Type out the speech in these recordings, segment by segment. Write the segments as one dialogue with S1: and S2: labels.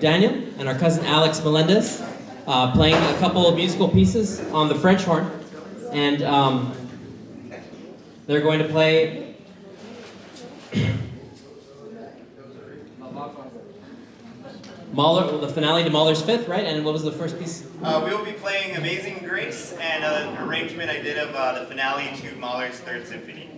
S1: Daniel and our cousin Alex Melendez playing a couple of musical pieces on the French horn. And they're going to play Mahler, the finale to Mahler's Fifth, right? And what was the first piece?
S2: We'll be playing Amazing Grace and an arrangement I did of the finale to Mahler's Third Symphony.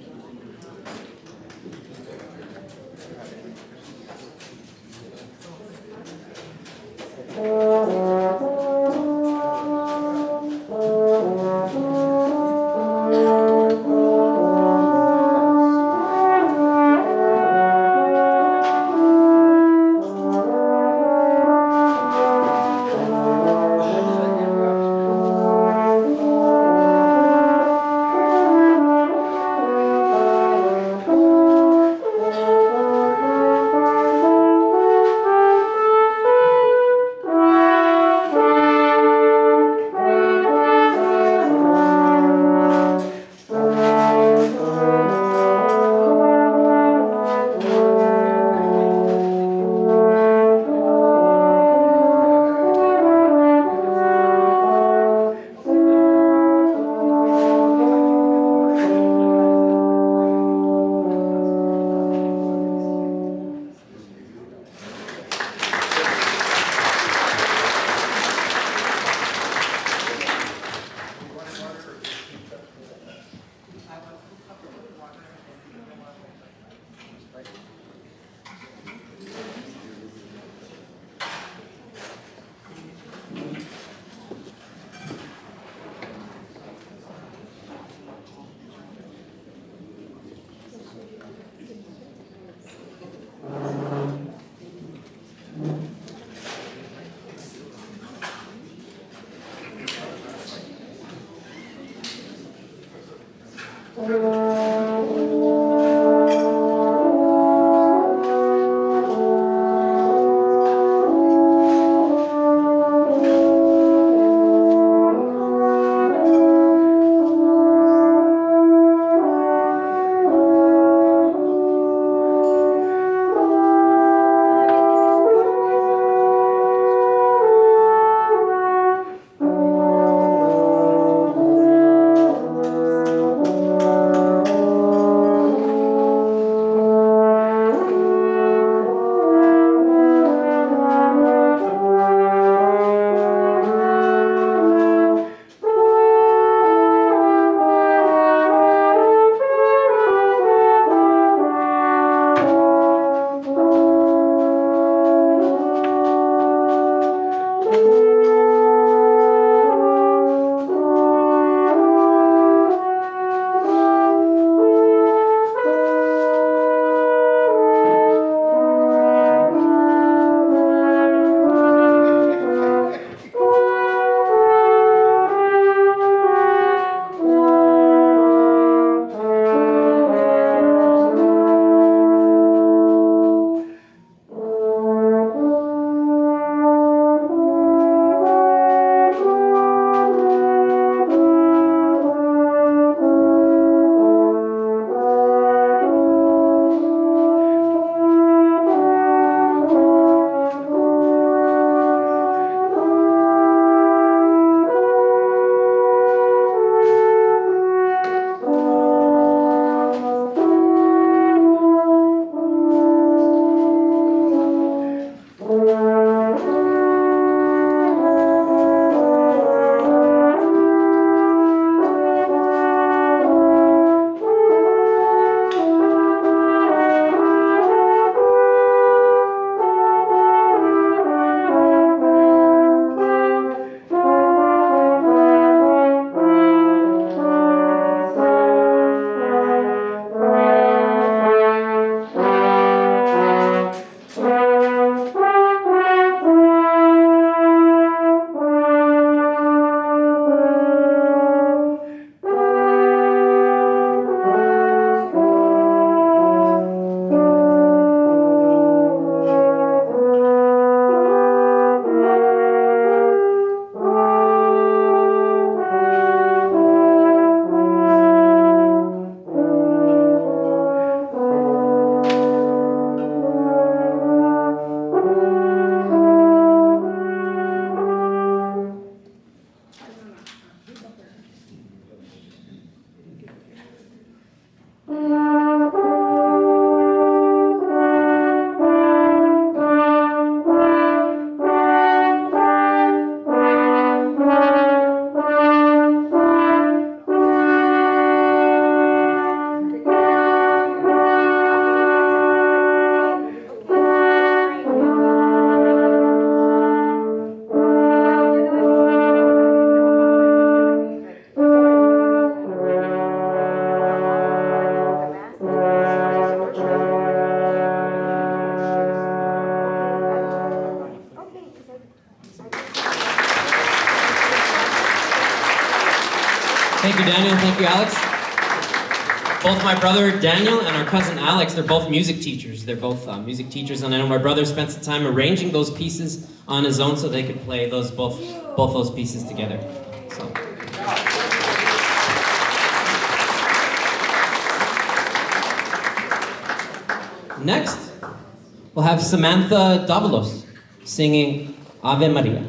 S1: Thank you, Daniel. Thank you, Alex. Both my brother Daniel and our cousin Alex, they're both music teachers. They're both music teachers, and I know my brother spent some time arranging those pieces on his own so they could play those both those pieces together. So. Next, we'll have Samantha Davalos singing Ave Maria.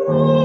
S3: Oh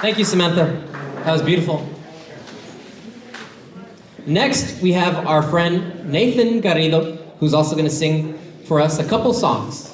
S1: Thank you, Samantha. That was beautiful. Next, we have our friend Nathan Garrido, who's also going to sing for us a couple songs.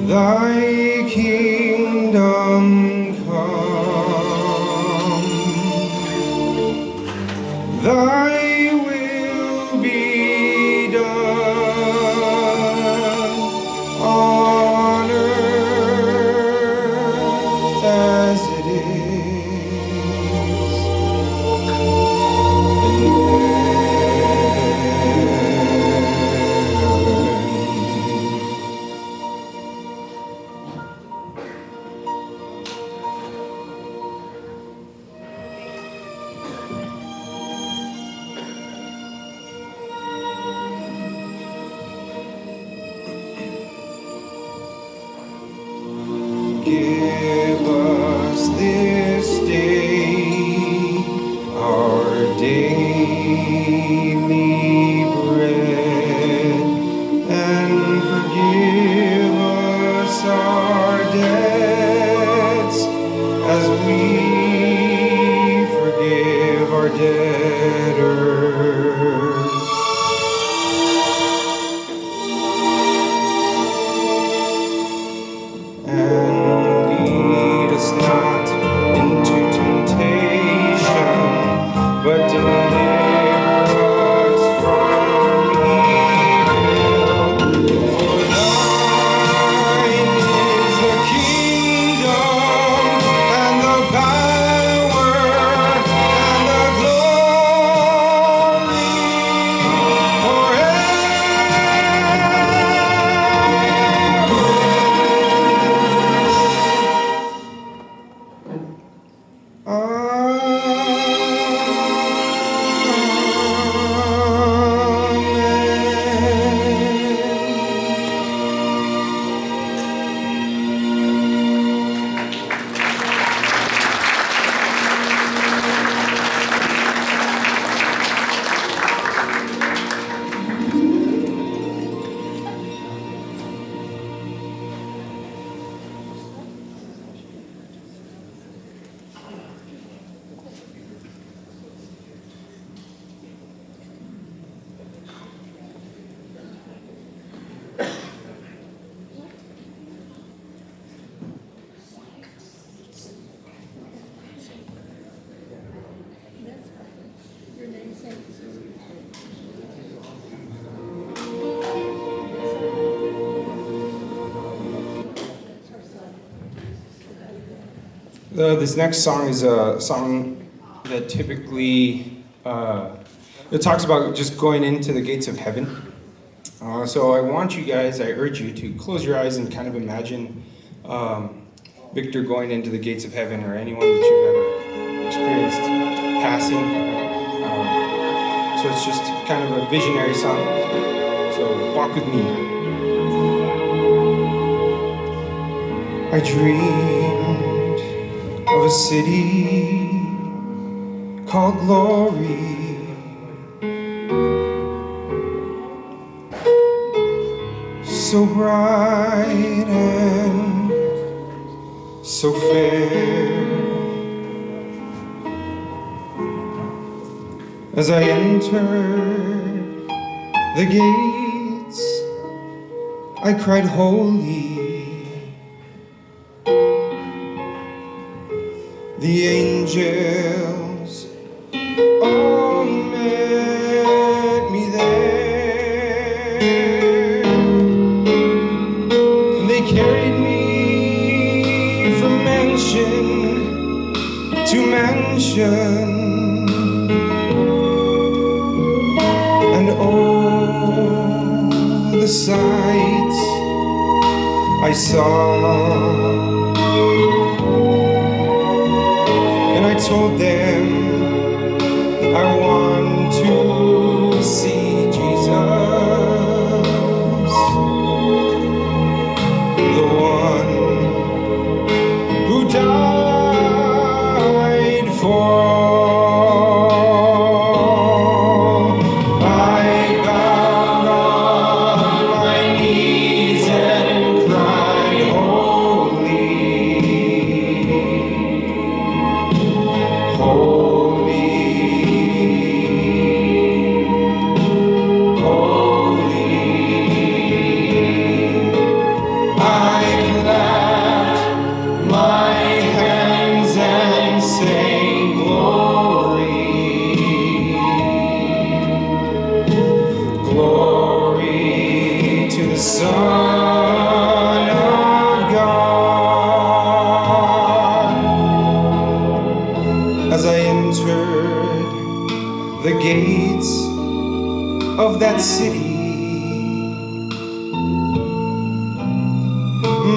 S3: Thy kingdom come, thy will be done on earth as it is in heaven. This next song is a song that typically it talks about just going into the gates of heaven. So I want you guys, I urge you to close your eyes and kind of imagine Victor going into the gates of heaven, or anyone that you've ever experienced passing. So it's just kind of a visionary song. So walk with me. I dreamed of a city called Glory. So bright and so fair. As I entered the gates, I cried holy. The angels all met me there. They carried me from mansion to mansion, and oh, the sights I saw. And I told them I want to see Jesus, the one who died for all. I bowed on my knees and cried, holy, holy, holy. I clapped my hands and sang glory, glory to the Son of God. As I entered the gates of that city,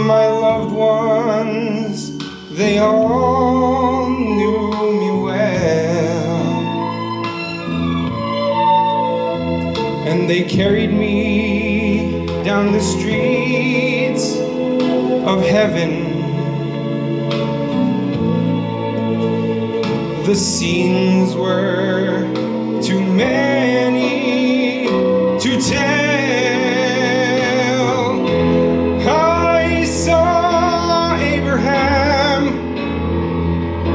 S3: my loved ones, they all knew me well, and they carried me down the streets of heaven. The scenes were too many to tell. I saw Abraham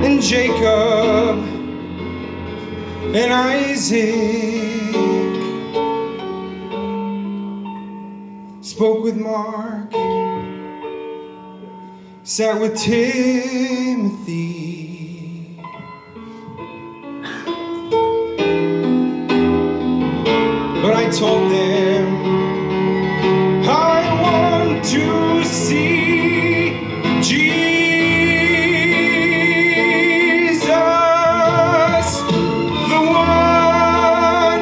S3: and Jacob and Isaac, spoke with Mark, sat with Timothy. But I told them I want to see Jesus, the one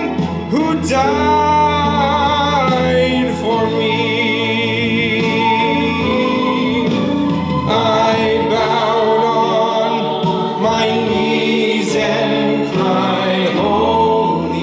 S3: who died for me. I bowed on my knees and cried, holy,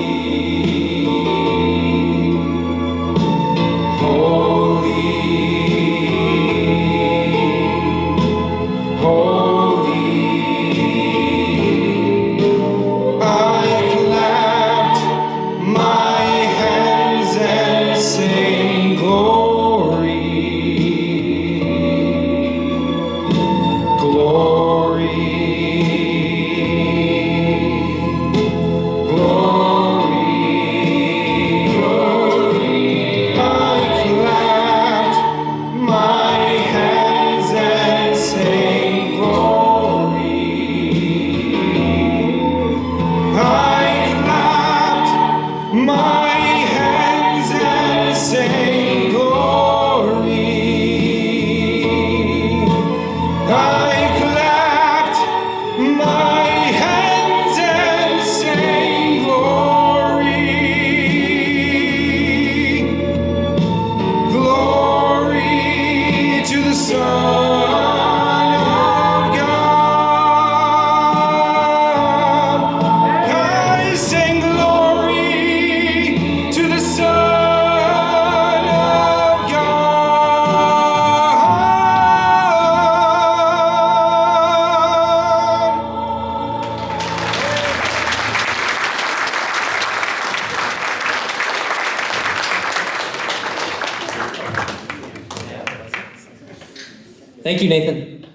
S1: Thank you, Nathan.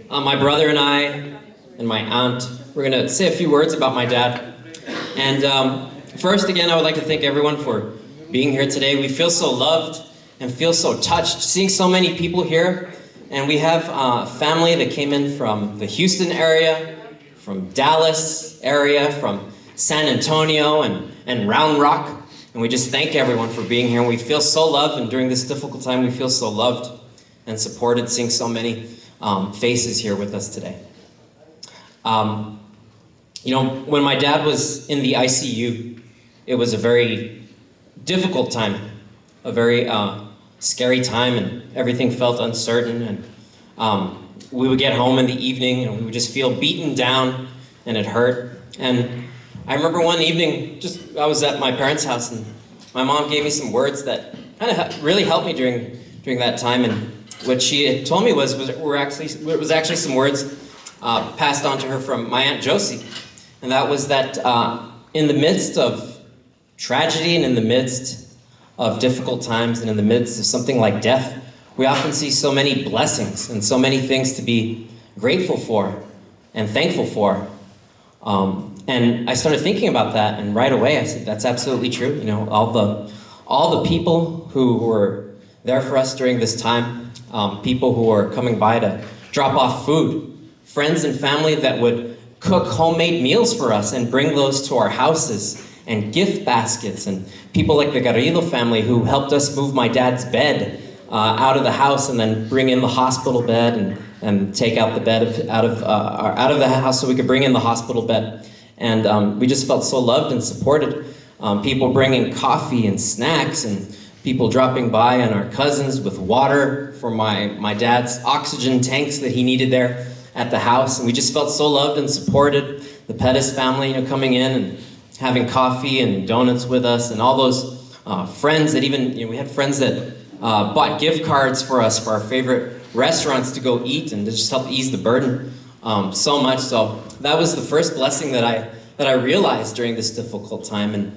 S1: My brother and I and my aunt, we're going to say a few words about my dad. And first, again, I would like to thank everyone for being here today. We feel so loved and feel so touched, seeing so many people here. And we have family that came in from the Houston area, from Dallas area, from San Antonio and Round Rock. And we just thank everyone for being here. And we feel so loved, and during this difficult time, we feel so loved and supported, seeing so many faces here with us today. You know, when my dad was in the ICU, it was a very difficult time, a very scary time, and everything felt uncertain. And we would get home in the evening, and we would just feel beaten down, and it hurt. And I remember one evening, I was at my parents' house, and my mom gave me some words that kind of really helped me during that time. And what she had told me was actually some words passed on to her from my Aunt Josie. And that was that in the midst of tragedy and in the midst of difficult times and in the midst of something like death, we often see so many blessings and so many things to be grateful for and thankful for. And I started thinking about that, and right away I said, that's absolutely true. You know, all the people who were there for us during this time, people who were coming by to drop off food, friends and family that would cook homemade meals for us and bring those to our houses, and gift baskets, and people like the Garrido family who helped us move my dad's bed out of the house and then bring in the hospital bed and take out the bed out of the house so we could bring in the hospital bed. And we just felt so loved and supported. People bringing coffee and snacks, and people dropping by, and our cousins with water for my dad's oxygen tanks that he needed there at the house. And we just felt so loved and supported. The Pettis family, you know, coming in and having coffee and donuts with us, and all those friends that even, you know, we had friends that bought gift cards for us for our favorite restaurants to go eat and to just help ease the burden so much. So that was the first blessing that I realized during this difficult time. And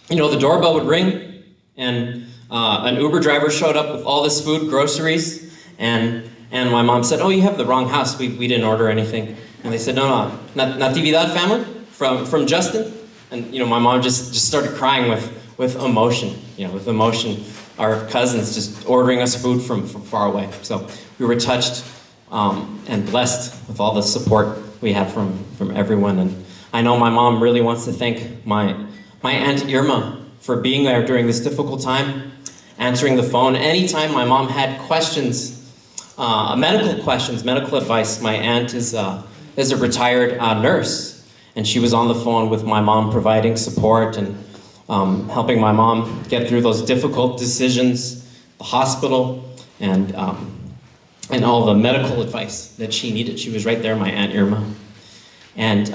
S1: you know, the doorbell would ring, and an Uber driver showed up with all this food, groceries, and my mom said, "Oh, you have the wrong house. We didn't order anything." And they said, "No, Natividad family from Justin." And you know, my mom just started crying with emotion. You know, with emotion, our cousins just ordering us food from far away. So we were touched and blessed with all the support we had from everyone. And I know my mom really wants to thank my Aunt Irma for being there during this difficult time, answering the phone. Anytime my mom had questions, medical questions, medical advice, my aunt is a retired nurse, and she was on the phone with my mom providing support and helping my mom get through those difficult decisions, the hospital, and all the medical advice that she needed. She was right there, my Aunt Irma. And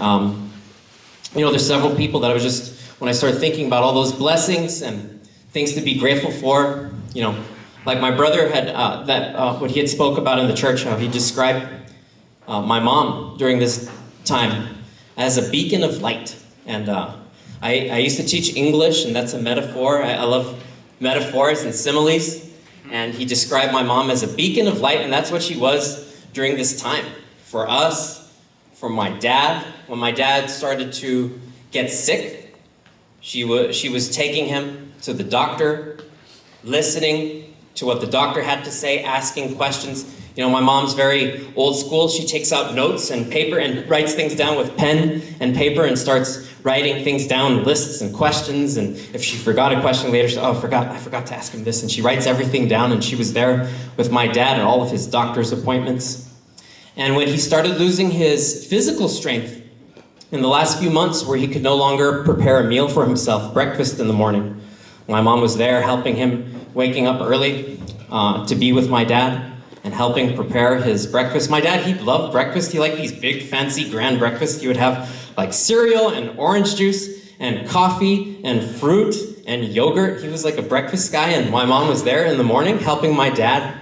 S1: you know, there's several people that I was just, when I started thinking about all those blessings and things to be grateful for, you know, like my brother had, what he had spoke about in the church, how he described my mom during this time as a beacon of light. And I used to teach English, and that's a metaphor. I love metaphors and similes. And he described my mom as a beacon of light, and that's what she was during this time. For us, for my dad. When my dad started to get sick, she was taking him to the doctor, listening to what the doctor had to say, asking questions. You know, my mom's very old school. She takes out notes and paper and writes things down with pen and paper and starts writing things down, lists and questions. And if she forgot a question later, she, I forgot to ask him this. And she writes everything down, and she was there with my dad at all of his doctor's appointments. And when he started losing his physical strength in the last few months, where he could no longer prepare a meal for himself, breakfast in the morning, my mom was there helping him, waking up early to be with my dad and helping prepare his breakfast. My dad, he loved breakfast. He liked these big, fancy, grand breakfasts. He would have like cereal and orange juice and coffee and fruit and yogurt. He was like a breakfast guy, and my mom was there in the morning helping my dad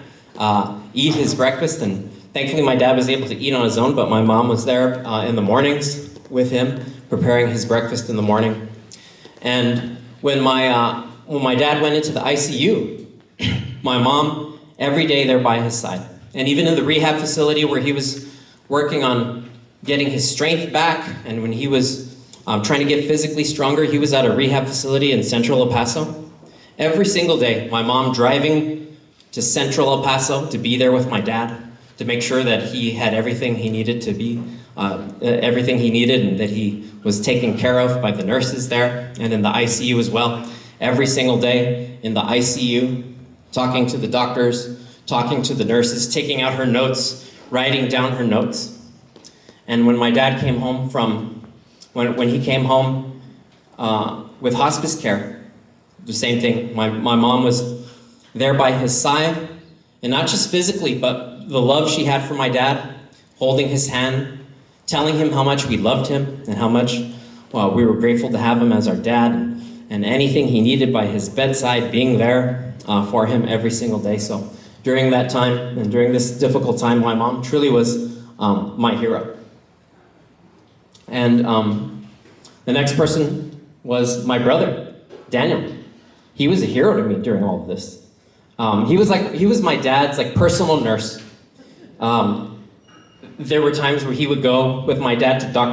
S1: eat his breakfast. And thankfully, my dad was able to eat on his own, but my mom was there in the mornings with him, preparing his breakfast in the morning. And when my dad went into the ICU, my mom every day there by his side. And even in the rehab facility where he was working on getting his strength back, and when he was trying to get physically stronger, he was at a rehab facility in central El Paso. Every single day, my mom driving to central El Paso to be there with my dad, to make sure that he had everything he needed to be, everything he needed, and that he was taken care of by the nurses there, and in the ICU as well. Every single day in the ICU, talking to the doctors, talking to the nurses, taking out her notes, writing down her notes. And when my dad came home when he came home with hospice care, the same thing. My mom was there by his side, and not just physically, but the love she had for my dad, holding his hand, telling him how much we loved him and how much we were grateful to have him as our dad, and anything he needed by his bedside, being there for him every single day. So during that time and during this difficult time, my mom truly was my hero. And the next person was my brother, Daniel. He was a hero to me during all of this. He was my dad's personal nurse. There were times where he would go with my dad to doctor